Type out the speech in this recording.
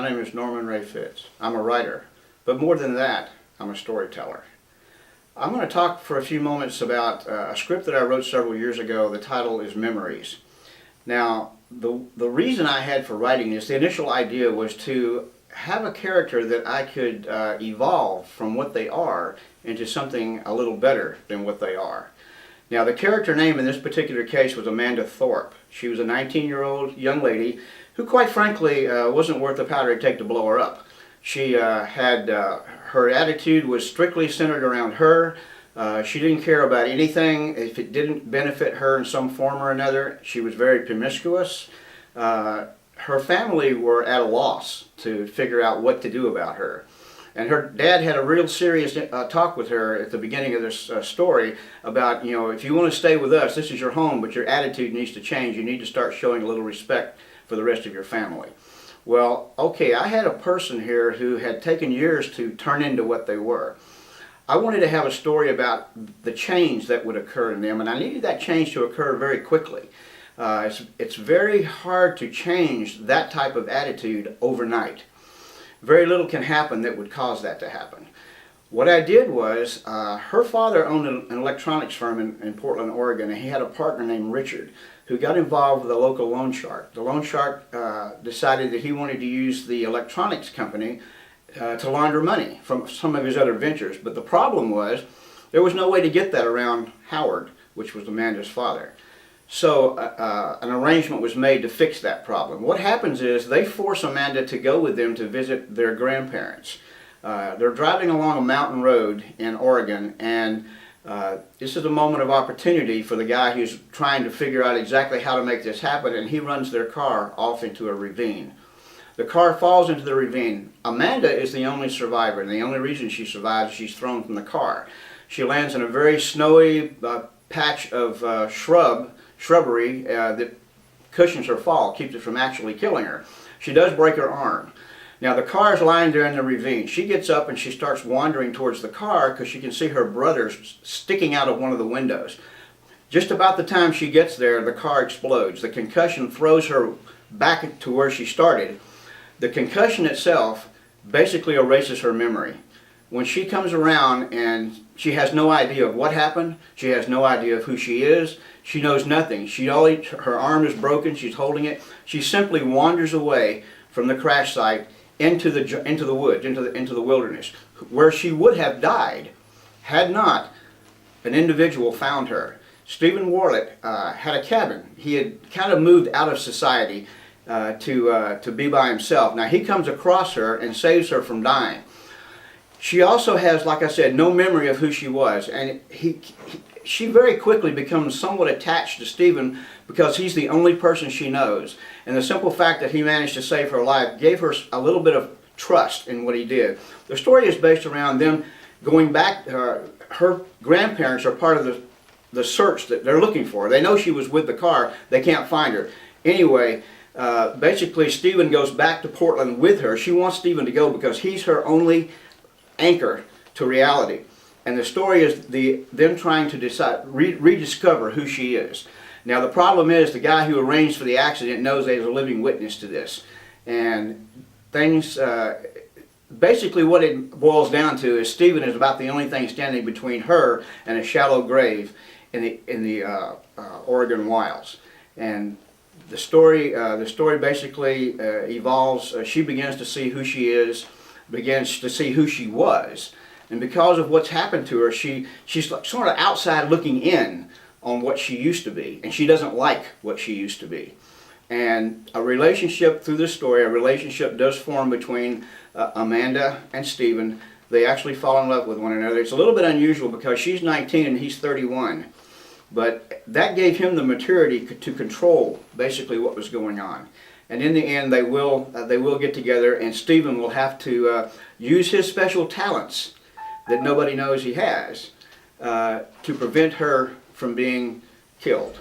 My name is Norman Ray Fitz. I'm a writer, but more than that, I'm a storyteller. I'm going to talk for a few moments about a script that I wrote several years ago. The title is Memories. Now, the reason I had for writing this, the initial idea was to have a character that I could evolve from what they are into something a little better than what they are. Now, the character name in this particular case was Amanda Thorpe. She was a 19-year-old young lady who, quite frankly, wasn't worth the powder it'd take to blow her up. She her attitude was strictly centered around her. She didn't care about anything if it didn't benefit her in some form or another. She was very promiscuous. Her family were at a loss to figure out what to do about her. And her dad had a real serious talk with her at the beginning of this story about, you know, if you want to stay with us, this is your home, but your attitude needs to change. You need to start showing a little respect for the rest of your family. Well, okay, I had a person here who had taken years to turn into what they were. I wanted to have a story about the change that would occur in them, and I needed that change to occur very quickly. It's very hard to change that type of attitude overnight. Very little can happen that would cause that to happen. What I did was, her father owned an electronics firm in Portland, Oregon, and he had a partner named Richard who got involved with a local loan shark. The loan shark decided that he wanted to use the electronics company to launder money from some of his other ventures. But the problem was, there was no way to get that around Howard, which was Amanda's father. So an arrangement was made to fix that problem. What happens is they force Amanda to go with them to visit their grandparents. They're driving along a mountain road in Oregon, and this is a moment of opportunity for the guy who's trying to figure out exactly how to make this happen, and he runs their car off into a ravine. The car falls into the ravine. Amanda is the only survivor, and the only reason she survives is she's thrown from the car. She lands in a very snowy patch of shrubbery that cushions her fall, keeps it from actually killing her. She does break her arm. Now the car is lying there in the ravine. She gets up and she starts wandering towards the car because she can see her brother sticking out of one of the windows. Just about the time she gets there, the car explodes. The concussion throws her back to where she started. The concussion itself basically erases her memory. When she comes around and she has no idea of what happened, she has no idea of who she is, she knows nothing. Her arm is broken, she's holding it. She simply wanders away from the crash site into the woods, into the wilderness, where she would have died had not an individual found her. Stephen Warlett had a cabin. He had kind of moved out of society to be by himself. Now he comes across her and saves her from dying. She also has, like I said, no memory of who she was, and she very quickly becomes somewhat attached to Stephen because he's the only person she knows. And the simple fact that he managed to save her life gave her a little bit of trust in what he did. The story is based around them going back. Her grandparents are part of the search that they're looking for. They know she was with the car. They can't find her. Anyway, basically Stephen goes back to Portland with her. She wants Stephen to go because he's her only anchor to reality. And the story is them trying to rediscover who she is. Now the problem is the guy who arranged for the accident knows there's a living witness to this. And things, basically what it boils down to is Stephen is about the only thing standing between her and a shallow grave in the Oregon wilds. And the story basically evolves. She begins to see who she is, begins to see who she was. And because of what's happened to her, she's sort of outside looking in on what she used to be. And she doesn't like what she used to be. And a relationship through this story, a relationship does form between Amanda and Stephen. They actually fall in love with one another. It's a little bit unusual because she's 19 and he's 31. But that gave him the maturity to control basically what was going on. And in the end, they will get together, and Stephen will have to use his special talents that nobody knows he has to prevent her from being killed.